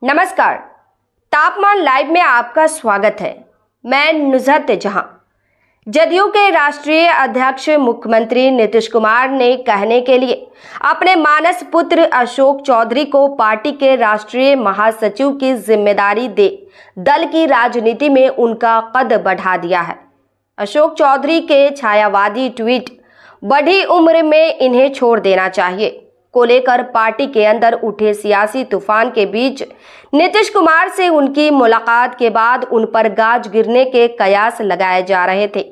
नमस्कार, तापमान लाइव में आपका स्वागत है। मैं नुज़हत जहां। जदयू के राष्ट्रीय अध्यक्ष मुख्यमंत्री नीतीश कुमार ने कहने के लिए अपने मानस पुत्र अशोक चौधरी को पार्टी के राष्ट्रीय महासचिव की जिम्मेदारी दे दल की राजनीति में उनका कद बढ़ा दिया है। अशोक चौधरी के छायावादी ट्वीट "बढ़ी उम्र में इन्हें छोड़ देना चाहिए" को लेकर पार्टी के अंदर उठे सियासी तूफान के बीच नीतीश कुमार से उनकी मुलाकात के बाद उन पर गाज गिरने के कयास लगाए जा रहे थे।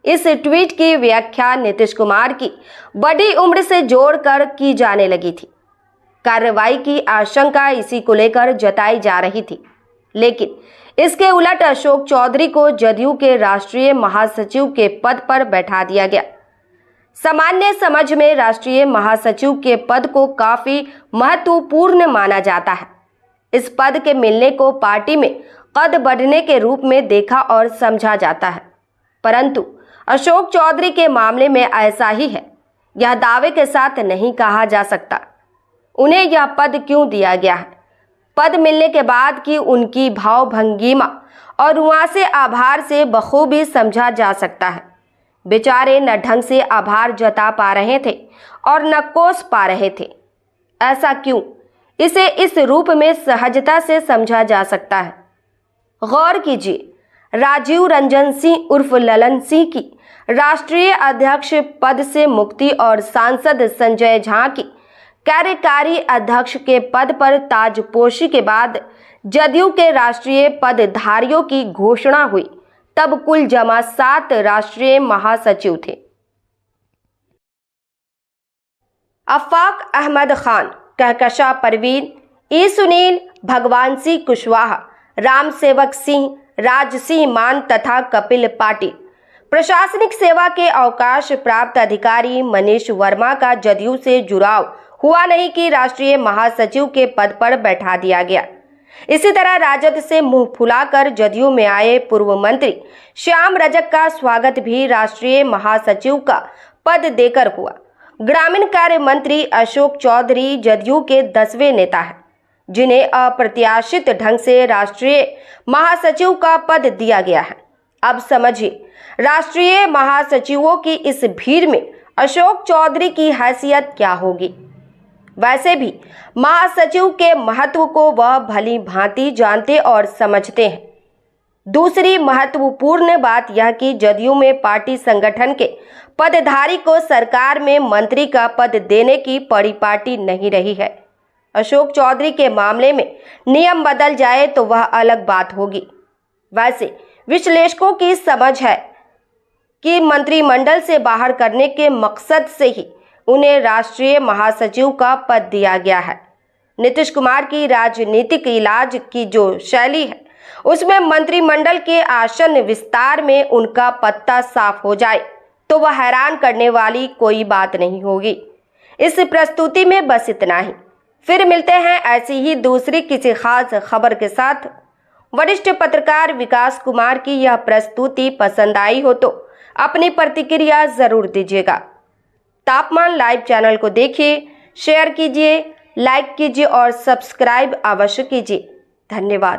इस ट्वीट की व्याख्या नीतीश कुमार की बड़ी उम्र से जोड़कर की जाने लगी थी। कार्रवाई की आशंका इसी को लेकर जताई जा रही थी, लेकिन इसके उलट अशोक चौधरी को जदयू के राष्ट्रीय महासचिव के पद पर बैठा दिया गया। सामान्य समझ में राष्ट्रीय महासचिव के पद को काफी महत्वपूर्ण माना जाता है। इस पद के मिलने को पार्टी में कद बढ़ने के रूप में देखा और समझा जाता है, परंतु अशोक चौधरी के मामले में ऐसा ही है। यह दावे के साथ नहीं कहा जा सकता उन्हें यह पद क्यों दिया गया है। पद मिलने के बाद की उनकी भावभंगिमा और वहां से आभार से बखूबी समझा जा सकता है। बेचारे न ढंग से आभार जता पा रहे थे और न कोस पा रहे थे। ऐसा क्यों? इसे इस रूप में सहजता से समझा जा सकता है। गौर कीजिए, राजीव रंजन सिंह उर्फ ललन सिंह की राष्ट्रीय अध्यक्ष पद से मुक्ति और सांसद संजय झा की कार्यकारी अध्यक्ष के पद पर ताजपोशी के बाद जदयू के राष्ट्रीय पदधारियों की घोषणा हुई, तब कुल जमा 7 राष्ट्रीय महासचिव थे। आफाक अहमद खान, कहकशा परवीन, ई सुनील, भगवान सिंह कुशवाहा, राम सेवक सिंह, राज सिंह मान तथा कपिल पाटिल। प्रशासनिक सेवा के अवकाश प्राप्त अधिकारी मनीष वर्मा का जदयू से जुड़ाव हुआ नहीं कि राष्ट्रीय महासचिव के पद पर बैठा दिया गया। इसी तरह राजद से मुंह फुलाकर जदयू में आए पूर्व मंत्री श्याम रजक का स्वागत भी राष्ट्रीय महासचिव का पद देकर हुआ। ग्रामीण कार्य मंत्री अशोक चौधरी जदयू के 10वें नेता हैं, जिन्हें अप्रत्याशित ढंग से राष्ट्रीय महासचिव का पद दिया गया है। अब समझिए, राष्ट्रीय महासचिवों की इस भीड़ में अशोक चौधरी की हैसियत क्या होगी। वैसे भी महासचिव के महत्व को वह भली भांति जानते और समझते हैं। दूसरी महत्वपूर्ण बात यह कि जदयू में पार्टी संगठन के पदधारी को सरकार में मंत्री का पद देने की परिपाटी नहीं रही है। अशोक चौधरी के मामले में नियम बदल जाए तो वह अलग बात होगी। वैसे विश्लेषकों की समझ है कि मंत्रिमंडल से बाहर करने के मकसद से ही उन्हें राष्ट्रीय महासचिव का पद दिया गया है। नीतीश कुमार की राजनीतिक इलाज की जो शैली है, उसमें मंत्रिमंडल के आसन विस्तार में उनका पत्ता साफ हो जाए तो वह हैरान करने वाली कोई बात नहीं होगी। इस प्रस्तुति में बस इतना ही। फिर मिलते हैं ऐसी ही दूसरी किसी खास खबर के साथ। वरिष्ठ पत्रकार विकास कुमार की यह प्रस्तुति पसंद आई हो तो अपनी प्रतिक्रिया जरूर दीजिएगा। तापमान लाइव चैनल को देखिए, शेयर कीजिए, लाइक कीजिए और सब्सक्राइब अवश्य कीजिए। धन्यवाद।